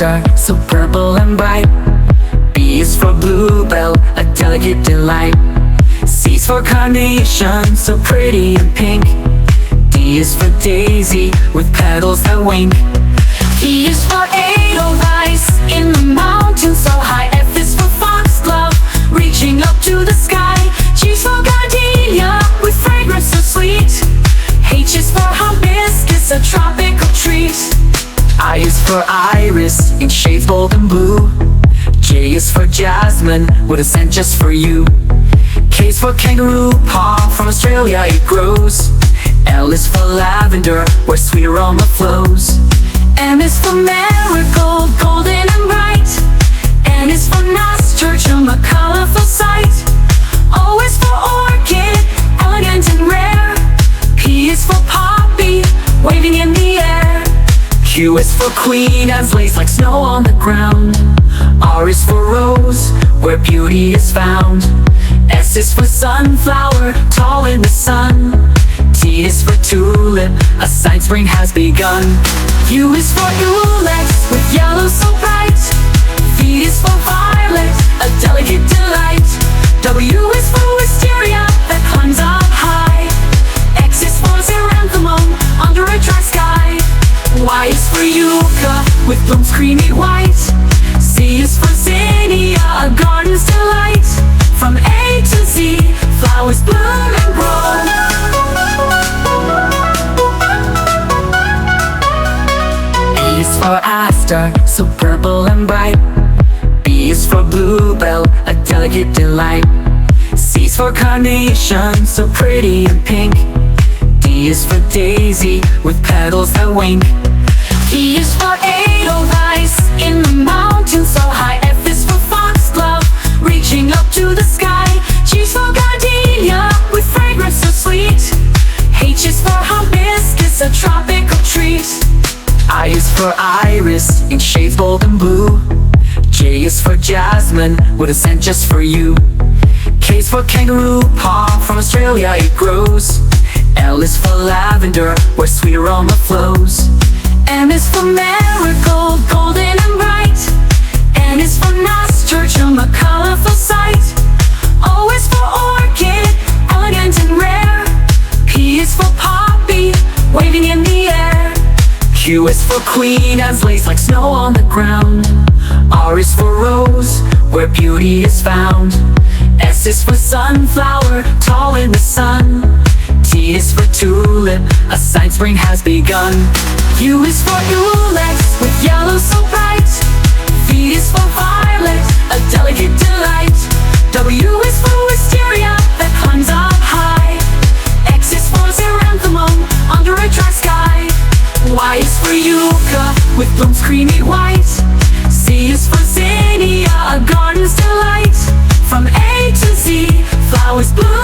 aster, so purple and bright. B is for bluebell, a delicate delight. C is for carnation, so pretty and pink. D is for daisy, with petals that wink. E is for edelweiss, in the mountains so high. F is for foxglove, reaching up to the sky. G is for gardenia, with fragrance so sweet. H is for hibiscus, a tropical treat. I is for iris, in shades bold and blue. J is for jasmine, with a scent just for you. K is for kangaroo paw, from Australia it grows. L is for lavender, where sweet aroma flows. M is for marigold, golden and bright. N is for nasturtium, a colorful sight. O is for orchid, elegant and rare. P is for poppy, waving in the air. Q is for queen, as lace like snow on the ground. R is for rose, where beauty is found. S is for sunflower, tall in the sun. T is for tulip, a sign spring has begun. U is for ulex, with yellow so bright. V is for violet, a delicate delight. W is for wisteria, that climbs up high. X is for xeranthemum, under a dry sky. Y is for yucca, with blooms creamy white. Z is for zinnia, a garden's delight. From A to Z, flowers bloom and grow. A is for aster, so purple and bright. B is for bluebell, a delicate delight. C is for carnation, so pretty and pink. D is for daisy, with petals that wink. E is for edelweiss, in the mountains so high. F is for foxglove, reaching up to the sky. G is for gardenia, with fragrance so sweet. H is for hibiscus, a tropical treat. I is for iris, in shades bold and blue. J is for jasmine, with a scent just for you. K is for kangaroo paw, from Australia it grows. L is for lavender, where sweet aroma flows. M is for marigold, golden and bright. N is for nasturtium, a colorful sight. O is for orchid, elegant and rare. P is for poppy, waving in the air. Q is for queen, as lace like snow on the ground. R is for rose, where beauty is found. S is for sunflower, tall in the sun. T is for tulip, a sign spring has begun. U is for ulex, with yellow so bright. V is for violet, a delicate delight. W is for wisteria, that climbs up high. X is for xeranthemum, under a dry sky. Y is for yucca, with blooms creamy white. Z is for zinnia, a garden's delight. From A to Z, flowers bloom